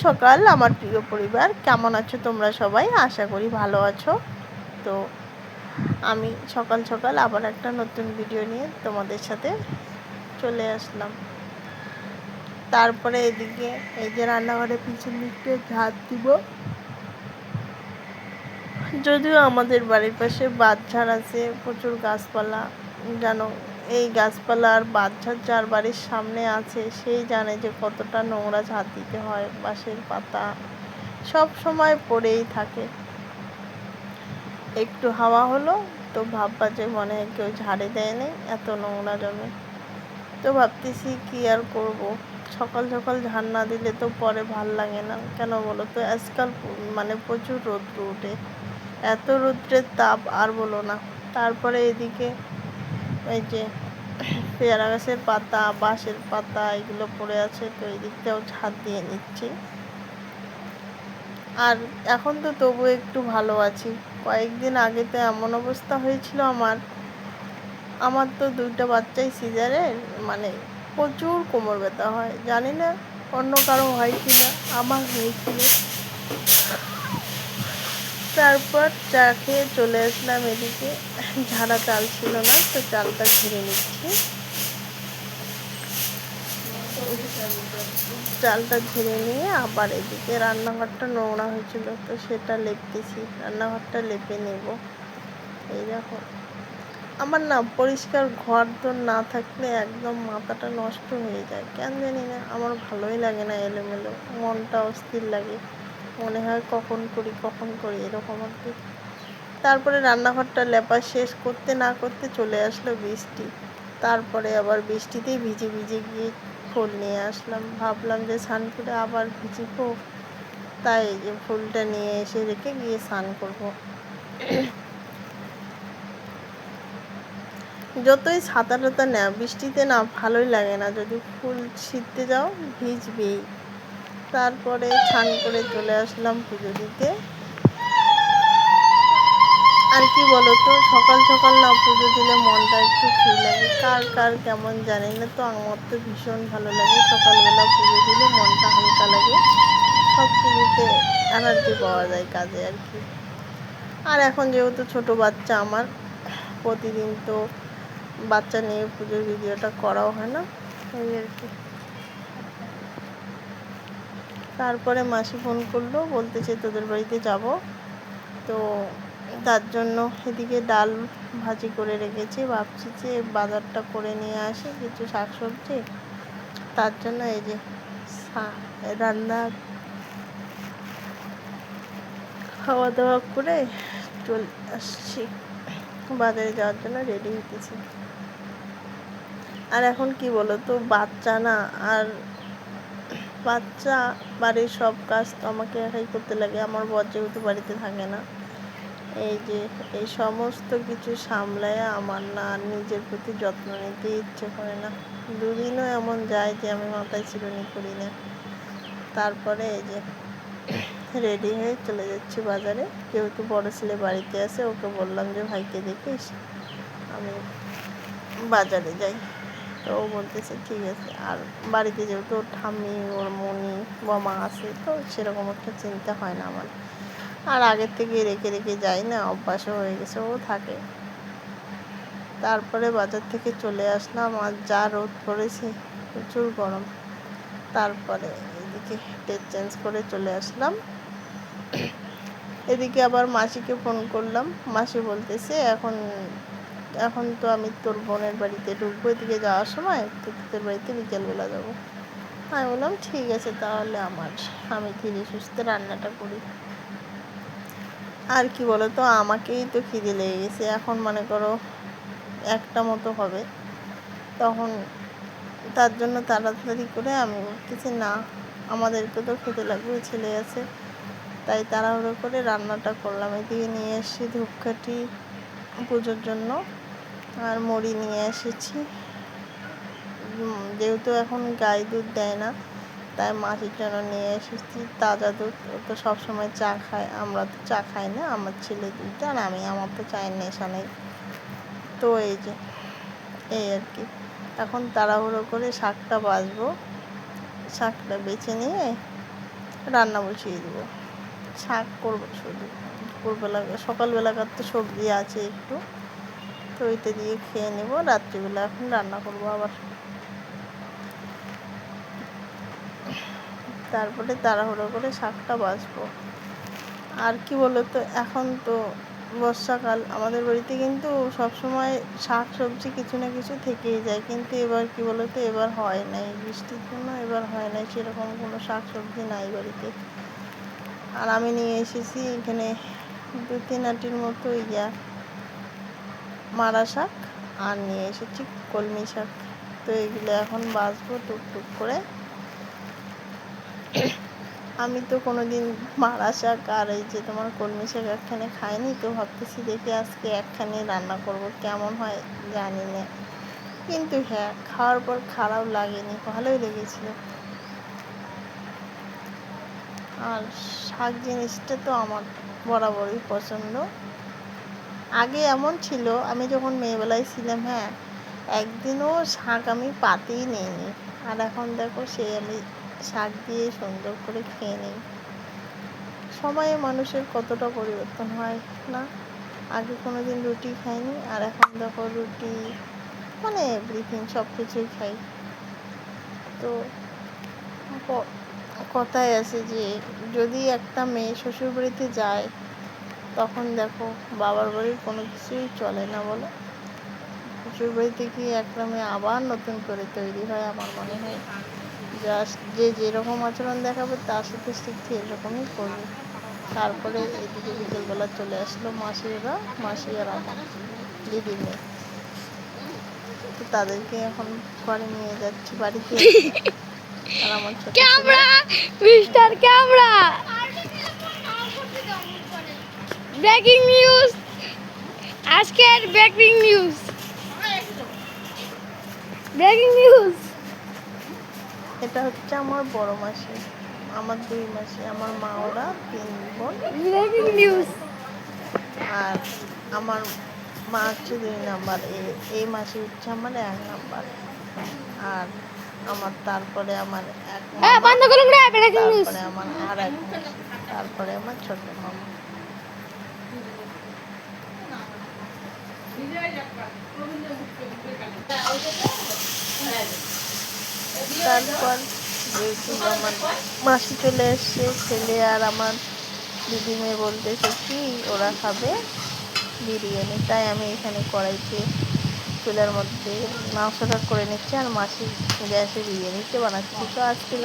সকাল আমার প্রিয় পরিবার, কেমন আছো তোমরা সবাই? আশা করি ভালো আছো। তো আমি সকাল সকাল আবার একটা নতুন ভিডিও নিয়ে তোমাদের সাথে চলে আসলাম। তারপরে এদিকে এই যে রান্নাঘরে পিছন দিকটা ঝাড় দিব। যদিও আমাদের বাড়ির পাশে বাঁধঝাড় আছে, প্রচুর গাছপালা, জানো এই গাছপালা আর বাঁধঝাড় যার বাড়ির সামনে আছে সেই জানে যে কতটা নোংরা ঝাড় দিতে হয়। বাঁশের পাতা সব সময় পড়েই থাকে। একটু হাওয়া হলো তো ভাববা যে মনে হয় কেউ ঝাড়ে দেয়নি, এত নোংরা জমে। তো ভাবতেছি কি আর করব, সকাল সকাল ঝাড় না দিলে তো পরে ভাল লাগে না। কেন বলো তো, আজকাল প্রচুর রৌদ্র ওঠে, এত রৌদ্রের তাপ আর বলো না। তারপরে এদিকে এই যে পেয়ারা গাছের পাতা, বাঁশের পাতা এগুলো পড়ে আছে, তো এই দিকটাও ঝাড় দিয়ে নিচ্ছি। আর এখন তো তবু একটু ভালো আছি। কয়েকদিন আগে তো এমন অবস্থা হয়েছিল আমার তো দুইটা বাচ্চাই সিজারের, প্রচুর কোমর ব্যথা হয়। জানি না অন্য কারো হয় কিনা, আমার হয়েছিল। তারপর চা খেয়ে চলে আসলাম এদিকে। ঝাড়া চাল ছিল না, তো চালটা ঝেড়ে নিচ্ছি। চালটা ঝেড়ে নিয়ে আবার এদিকে রান্নাঘরটা নোংরা হয়েছিল, তো সেটা লেপতেছি। রান্নাঘরটা লেপে নেব। এই দেখো, আমার না পরিষ্কার ঘর তো না থাকলে একদম মাথাটা নষ্ট হয়ে যায়, কেন জানি না। আমার ভালোই লাগে না এলোমেলো, মনটা অস্থির লাগে, মনে হয় কখন করি এরকম আর কি। তারপরে রান্নাঘরটা লেপা শেষ করতে না করতে চলে আসলো বৃষ্টি। তারপরে আবার বৃষ্টিতেই ভিজে ভিজে গিয়ে ফুল নিয়ে আসলাম। ভাবলাম যে স্নান করে আবার ভিজিবো, তাই এই যে ফুলটা নিয়ে এসে রেখে গিয়ে স্নান করবো। যতই ছাতা টাতা নেও, বৃষ্টিতে না ভালোই লাগে না। যদি ফুল ছিঁড়তে যাও ভিজবেই। তারপরে স্নান করে চলে আসলাম পুজো দিতে। আর কি বলতো, সকাল সকাল না পুজো দিলে মনটা একটু ফ্রি লাগে। কার কার কেমন জানি না, তো আমার তো ভীষণ ভালো লাগে। সকালবেলা পুজো দিলে মনটা হালকা লাগে, সব কিছুতে এনার্জি পাওয়া যায় কাজে আর কি। আর এখন যেহেতু ছোট বাচ্চা আমার, প্রতিদিন তো বাচ্চা নিয়ে পুজোর ভিডিওটা করাও হয় না, এই আর কি। তারপরে মাসি ফোন করলো, বলতেছে তোদের বাড়িতে যাব। তো তার জন্য এদিকে ডাল ভাজি করে রেখেছি। ভাবছি যে বাজারটা করে নিয়ে আসি কিছু শাকসবজি। তার জন্য এই যে রান্না খাওয়া দাওয়া করে চলে আসছি, বাজারে যাওয়ার জন্য রেডি হতেছি। আর এখন কি বলো তো, বাচ্চা না, আর বাচ্চা বাড়ির সব কাজ তো আমাকে একাই করতে লাগে। আমার বর যেহেতু বাড়িতে থাকে না, এই যে এই সমস্ত কিছু সামলায় আমার না নিজের প্রতি যত্ন নিতে ইচ্ছে করে না। দুদিনও এমন যায় যে আমি মাথায় চিরুনি করি না। তারপরে এই যে রেডি হয়ে চলে যাচ্ছি বাজারে। যেহেতু বড় ছেলে বাড়িতে আছে, ওকে বললাম যে ভাইকে দেখিস, আমি বাজারে যাই। তো ও বলতেছে ঠিক আছে। আর বাড়িতে যেহেতু ওর ঠাম্মি, ওর মনি, বোমা আছে, তো সেরকম একটা চিন্তা হয় না আমার। আর আগের থেকে রেখে রেখে যাই না, অভ্যাসও হয়ে গেছে, ও থাকে। তারপরে বাজার থেকে চলে আসলাম, আর যা রোদ পড়েছে, প্রচুর গরম। তারপরে এদিকে ড্রেস চেঞ্জ করে চলে আসলাম। এদিকে আবার মাসিকে ফোন করলাম। মাসি বলতেছে এখন তো আমি তোর বোনের বাড়িতে ঢুকবো, এদিকে যাওয়ার সময় তো তোদের বাড়িতে বিকেলবেলা যাবো। আমি বললাম ঠিক আছে, তাহলে আমি ধীরে সুস্থে রান্নাটা করি। আর কি বলো তো, আমাকেই তো খিদে লেগে গেছে। এখন মনে করো 1টা মতো হবে, তখন তার জন্য তাড়াতাড়ি করে আমি বলতেছি না, আমাদেরকে তো খেতে লাগবে, ছেলে আছে, তাই তাড়াহুড়ো করে রান্নাটা করলাম। এদিকে নিয়ে এসেছি ধূপকাঠি পুজোর জন্য, আর মুড়ি নিয়ে এসেছি। যেহেতু এখন গায়ে দুধ দেয় না, তাই মাসির জন্য নিয়ে এসেছি তাজা দুধ। ও তো সবসময় চা খায়, আমরা তো চা খাই না, আমার ছেলে দুইটা আর আমি, আমার তো চায়ের নেশা নেই। তো এই আর কি। এখন তাড়াহুড়ো করে শাকটা বাছবো, শাকটা বেছে নিয়ে রান্না বসিয়ে দেবো। শাক করবো শুধু। দুপুরবেলা সকালবেলাকার তো সবজি আছে একটু, তো ওইটা দিয়ে খেয়ে নেব। রাত্রিবেলা এখন রান্না করবো আবার। তারপরে তাড়াহুড়ো করে শাকটা বাছবো। আর কি বলো তো, এখন তো বর্ষাকাল, আমাদের বাড়িতে কিন্তু সবসময় শাক সবজি কিছু না কিছু থেকেই যায়, কিন্তু এবার কি বলো তো, এবার হয় নাই, বৃষ্টির জন্য এবার হয় নাই, সেরকম কোনো শাক সবজি নাই বাড়িতে। আর আমি নিয়ে এসেছি এখানে 2-3 আটির মতো মারা শাক, আর নিয়ে এসেছি কলমি শাক। তো এগুলো এখন বাছবো টুকটুক করে। আমি তো কোনোদিন মারা শাক আর এই যে তোমার কলমি শাক একখানে খাইনি, তো ভাবতেছি দেখি আজকে একখানে রান্না করব, কেমন হয় জানি না। কিন্তু হ্যাঁ, খাওয়ার পর খারাপ লাগেনি, ভালোই লেগেছিল। আর শাক জিনিসটা তো আমার বরাবরই পছন্দ। আগে এমন ছিল, আমি যখন মেয়েবেলায় ছিলাম, হ্যাঁ, একদিনও শাক আমি পাতেই নিইনি। আর এখন দেখো, সে আমি শাক দিয়ে সুন্দর করে খেয়ে নিই। সময়ে মানুষের কতটা পরিবর্তন হয় না? আগে কোনো দিন রুটি খাইনি, আর এখন দেখো রুটি, মানে এভরিথিং, সব কিছুই খাই। তো কথায় আছে যে যদি একটা মেয়ে শ্বশুরবাড়িতে যায়, তখন দেখো বাবার বাড়ির কোনো কিছুই চলে না, বলো। শ্বশুরবাড়িতে গিয়ে একটা মেয়ে আবার নতুন করে তৈরি হয়, আমার মনে হয়। যে যেরকম আচরণ দেখাবে তার সাথে ঠিক এরকমই করবে। তারপরে এদিকে বিকেলবেলা চলে আসলো মাসি আর আমার দিদির মেয়ে। তো তাদেরকে এখন ঘরে নিয়ে যাচ্ছি বাড়িতে। আর আমার ছোট camera, mister camera, breaking news, আজকের ব্রেকিং নিউজ, ব্রেকিং নিউজ। এটা হচ্ছে আমার বড় মাসি, আমার 2 মাসি, আমার মা ওরা 3 বোন। Breaking news. আর আমার মা হচ্ছে 2 নাম্বার, এই মাসি হচ্ছে আমার 1 নাম্বার। আর আমার তারপরে আমার এক হ্যাঁ, মামা, বন্ধ করুন রে, ব্রেকিং নিউজ। তারপরে আমার আর এক মাসি, তারপরে আমার ছোট মামা। তারপর যেহেতু আমার মাসি চলে এসছে, ছেলে আর আমার দিদি মেয়ে বলতেছে কি ওরা খাবে বিরিয়ানি, তাই আমি এখানে কড়াইতে চুলার মধ্যে মাংসটা করে নিচ্ছি, আর মাসি গ্যাসে বিরিয়ানিতে বানাচ্ছি। তো আজকে